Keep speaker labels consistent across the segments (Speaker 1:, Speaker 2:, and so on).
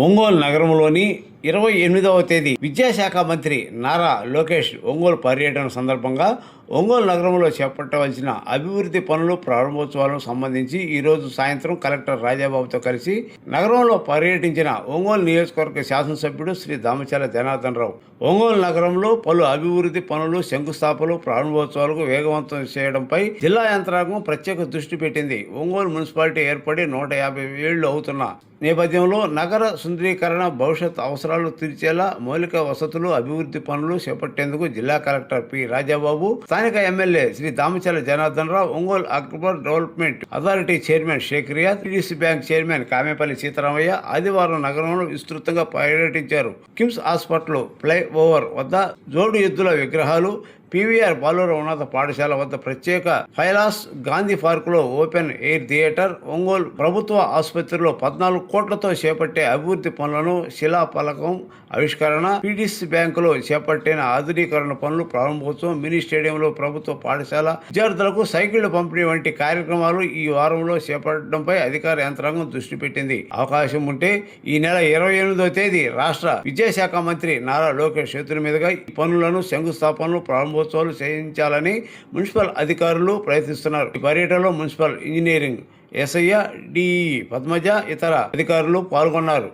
Speaker 1: ఒంగోలు నగరంలోని 28వ తేదీ విద్యాశాఖ మంత్రి నారా లోకేష్ ఒంగోలు పర్యటన సందర్భంగా ఒంగోలు నగరంలో చేపట్టవలసిన అభివృద్ధి పనులు ప్రారంభోత్సవాలకు సంబంధించి ఈరోజు సాయంత్రం కలెక్టర్ రాజాబాబుతో కలిసి నగరంలో పర్యటించిన ఒంగోలు నియోజకవర్గ శాసనసభ్యుడు శ్రీ దామచర్ల జనార్దన్ రావు ఒంగోలు నగరంలో పలు అభివృద్ధి పనులు శంకుస్థాపనలు ప్రారంభోత్సవాలకు వేగవంతం చేయడంపై జిల్లా యంత్రాంగం ప్రత్యేక దృష్టి పెట్టింది. ఒంగోలు మున్సిపాలిటీ ఏర్పడి 150 ఏళ్లు అవుతున్న నేపథ్యంలో నగర సుందరీకరణ, భవిష్యత్ అవసరాలు తీర్చేలా మౌలిక వసతులు, అభివృద్ధి పనులు చేపట్టేందుకు జిల్లా కలెక్టర్ పి రాజాబాబు, స్థానిక MLA Shri Damacharla Janardhan Rao, Ongole urban development authority chairman Sheikh Riyaz, TDC bank chairman Kamepalli Seetharamaiah ఆదివారం నగరంలో విస్తృతంగా పర్యటించారు. కిమ్స్ హాస్పిటల్ ఫ్లై ఓవర్ వద్ద జోడు ఎద్దుల విగ్రహాలు, పీవీఆర్ బాలుర ఉన్నత పాఠశాల వద్ద ప్రత్యేక ఫైలాస్, గాంధీ పార్కులో ఓపెన్ ఎయిర్ థియేటర్, ఒంగోలు ప్రభుత్వ ఆసుపత్రిలో 14 కోట్లతో చేపట్టే అభివృద్ధి పనులను శిలాఫలకం ఆవిష్కరణ, పీడీసీ బ్యాంకులో చేపట్టిన ఆధునీకరణ పనులు ప్రారంభోత్సవం, మినీ స్టేడియంలో ప్రభుత్వ పాఠశాల విద్యార్థులకు సైకిళ్లు పంపిణీ వంటి కార్యక్రమాలు ఈ వారంలో చేపట్టడంపై అధికార యంత్రాంగం దృష్టి పెట్టింది. అవకాశం ఉంటే ఈ నెల 28వ తేదీ రాష్ట్ర విద్యాశాఖ మంత్రి నారా లోకేష్ చేతుల మీదుగా ఈ పనులను శంకుస్థాపనలు ప్రారంభోత్సవాలు చేయించాలని మున్సిపల్ అధికారులు ప్రయత్నిస్తున్నారు. ఈ పర్యటనలో municipal engineering SI, DE Padmaja, ఇతర అధికారులు పాల్గొన్నారు.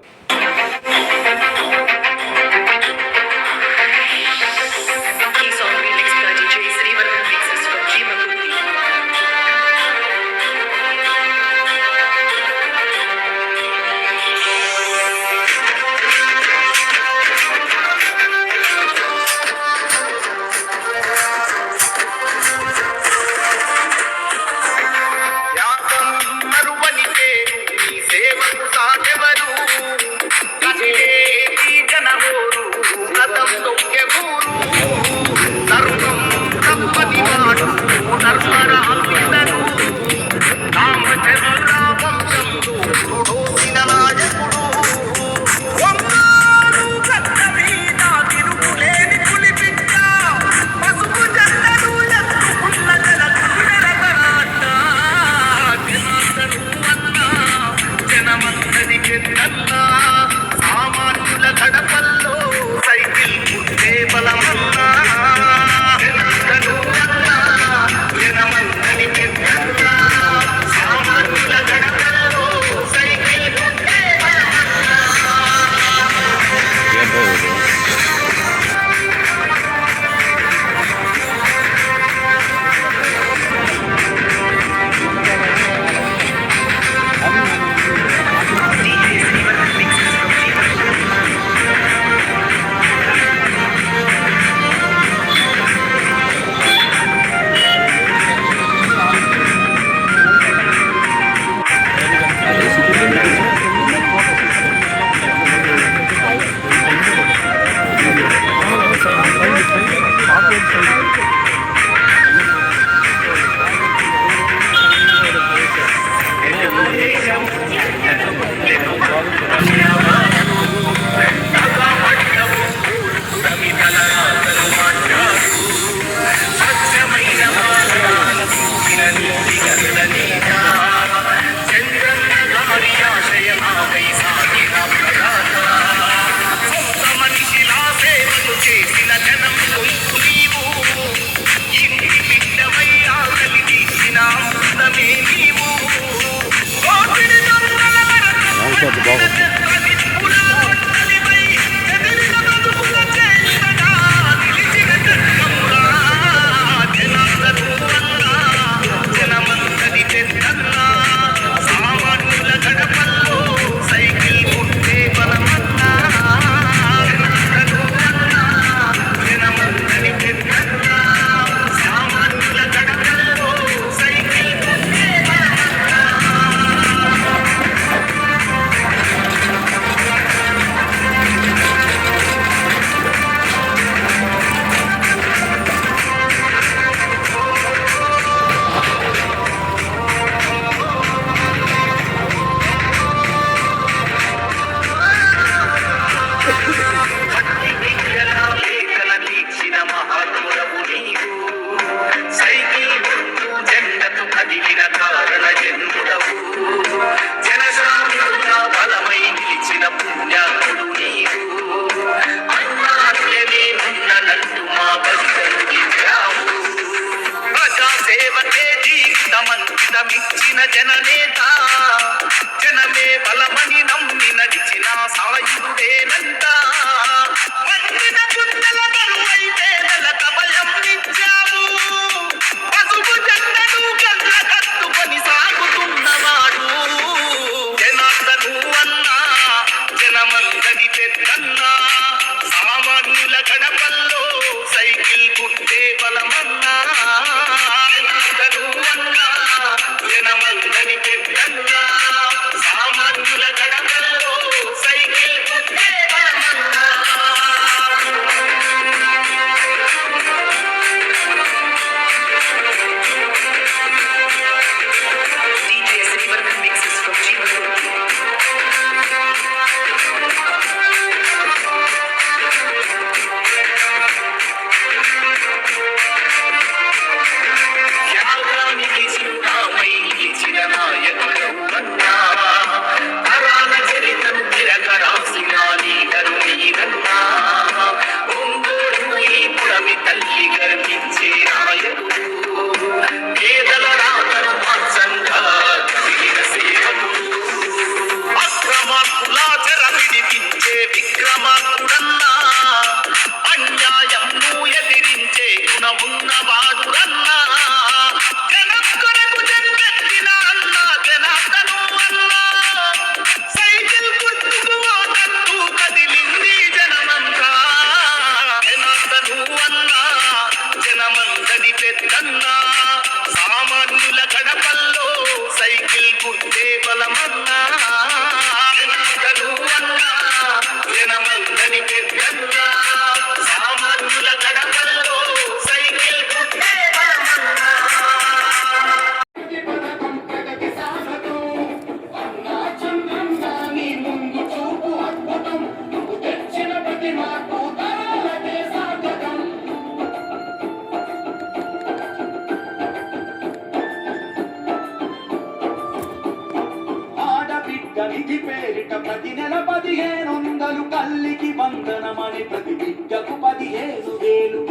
Speaker 2: నిధి పేరిట ప్రతి నెల 1500 కల్లికి వందనమని ప్రతి బిడ్డకు 15,000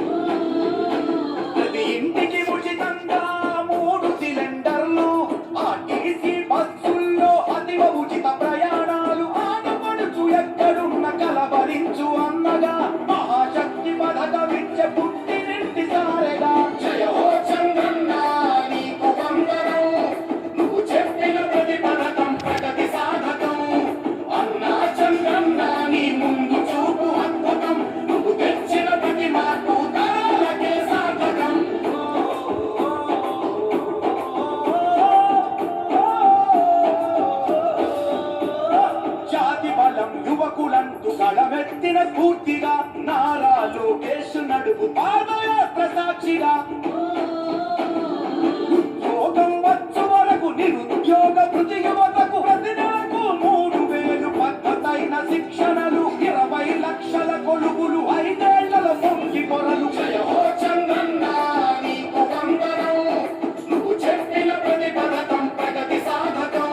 Speaker 2: ప్రతి ఇంటికి ఉచితంగా 3 సిలిండర్లు ఆర్టీసీ బస్సుల్లో అతివ ఉచిత ప్రయాణాలు ఆడపడుచు ఎక్కడున్న కలవరించు అన్నగా మహాశక్తి పథకమిచ్చే పుట్టినింటి సారెగా జయ హో చంద్రన్న నీకు వందనం నువ్వు చెప్పిన ప్రతి పథకం ప్రగతి సాధకం అన్నా చంద్రన్న నీ ముందు చూపు అద్భుతం నువ్వు తెచ్చిన ప్రతి మార్పు తరాలకే సాధకం జాతి బలం యువకులంటూ గళమెత్తిన స్ఫూర్తిగా నారా లోకేష్ నడుపు పాదయాత్ర సాక్షిగా ఉద్యోగం వచ్చు వరకు నిరుద్యోగ వృత్తి యువతకు ప్రతి నెలకు 3,000 పద్ధతైన శిక్షణలు 20 లక్షల కొలువులు 5 ఏళ్ల పొంగి పొరలు జయ హో చంద్రన్న నీకు వందనం నువ్వు చెప్పిన ప్రతి పథకం ప్రగతి సాధకం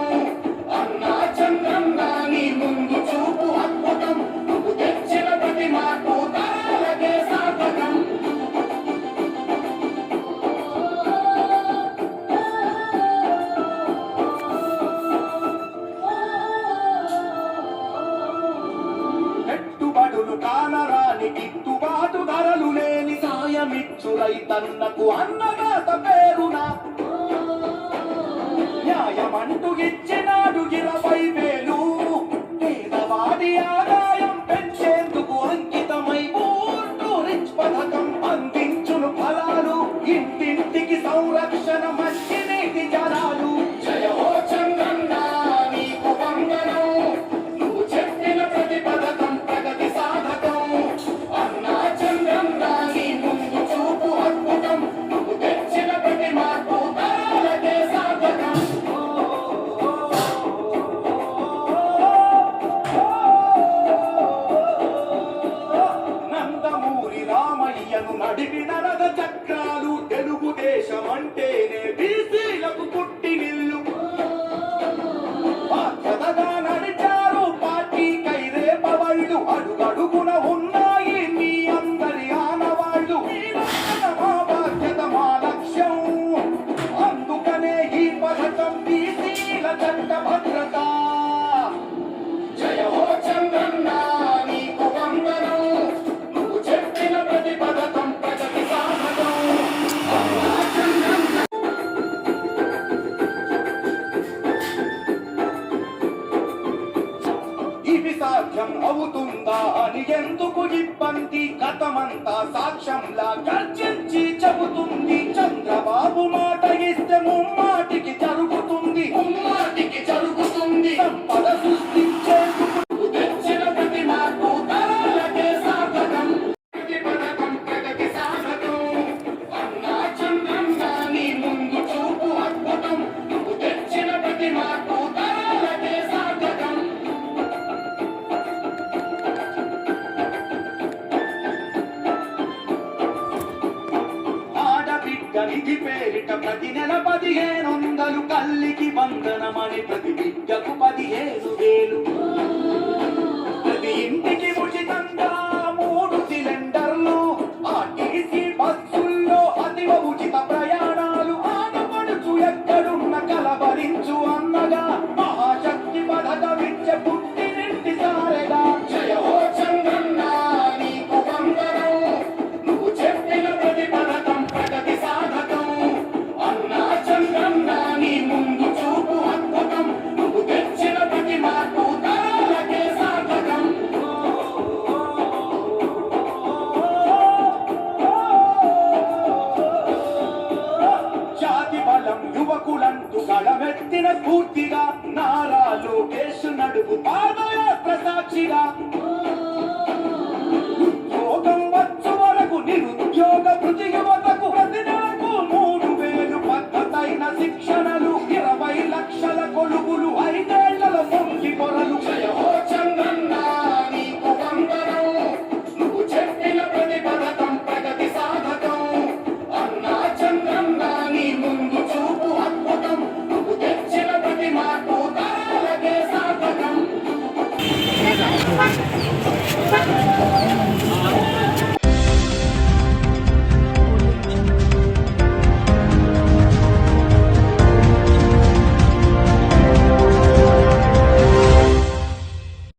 Speaker 2: అన్నా చంద్రన్న నీ ముందు చూపు అద్భుతం నువ్వు తెచ్చిన ప్రతి మార్పు తరాలకే సాధకం పెట్టుబడులు కానరాని గిట్టుబాటు ధరలు లేని సాయమిచ్చు రైతన్నకు అన్నదాత పేరున న్యాయమంటూ ఇచ్చినాడు 20,000 పేదవాడి ఆదాయం పెంచేందుకు అంకితమై ఊర్టు రిచ్ పథకం అందించును ఫలాలు ఇంటింటికి సంరక్షణ మంచినీటి జలాలు జయ హో చంద్రన్న నీకు వందనం నువ్వు చెప్పిన ప్రతి పథకం ప్రగతి సాధకం అన్నా చంద్రన్న నీ ముందు చూపు అద్భుతం నువ్వు తెచ్చిన ప్రతి మార్పు తరాలకే సాధకం నందమూరి రామయ్యను నడిపిన రథ చక్రాలు తెలుగుదేశం అంటేనే బీసీలకు పుట్టినిల్లు బాధ్యతగా నడిచారు పార్టీకై రేపవళ్ళు అడుగడుగున ఉన్నాయి మీ అందరి ఆనవాళ్ళు ఈ రక్షణ మా బాధ్యత మా లక్ష్యం అందుకనే ఈ పథకం బీసీల చట్ట భద్రత జయ హో చంద్రన్న నీకు వందనం నువ్వు చెప్పిన ప్రతి పథకం ప్రగతి సాధకం ఇవి సాధ్యం అవుతుందా అని ఎందుకు ఇబ్బంది గతమంతా సాక్ష్యంలా గర్జించి చెబుతుంది చంద్రబాబు మాట ఇస్తే ముమ్మాటికి జరుగుతుంది సంపద సృష్టించేందుకు తెచ్చిన ప్రతి మార్పు తరాలకే సాధకం ప్రతి పథకం ప్రగతి సాధకం అన్నా చంద్రన్న నీ ముందు చూపు అద్భుతం నువ్వు తెచ్చిన ప్రతి మార్పు తరాలకే సాధకం ఆడబిడ్డ నిధి పేరిట ప్రతి నెల 1500 కల్లికి వందనమని ప్రతి బిడ్డకు 15,000 ప్రతి ఇంటికి ఉచితంగా 3 సిలిండర్లు ఆర్టీసీ బస్సుల్లో అతివ ఉచిత ప్రయాణాలు ఆడపడుచు ఎక్కడున్న కలవరించు అన్నగా మహాశక్తి పథకమిచ్చే పుట్టినింటి సారెగా జయ హో చంద్రన్న నీకు వందనం నువ్వు చెప్పిన ప్రతి పథకం ప్రగతి సాధకం అన్నా చంద్రన్న నీ ముందు చూపు అద్భుతం నువ్వు తెచ్చిన ప్రతి మార్పు తరాలకే సాధకం జాతి బలం యువకులంటూ గళమెత్తిన స్ఫూర్తిగా నారా లోకేష్ నడుపు పాదయాత్ర సాక్షిగా ఉద్యోగం వచ్చు వరకు నిరుద్యోగ వృత్తి యువతకు ప్రతి నెలకు 3,000 పద్ధతైన శిక్షణలు 20 లక్షల కొలువులు 5 ఏళ్ల పొంగి పొరలు జయ హో చంద్రన్న నీకు వందనం నువ్వు చెప్పిన ప్రతి పథకం ప్రగతి సాధకం అన్నా చంద్రన్న నీ ముందు చూపు అద్భుతం నువ్వు తెచ్చిన ప్రతి మార్పు తరాలకే సాధకం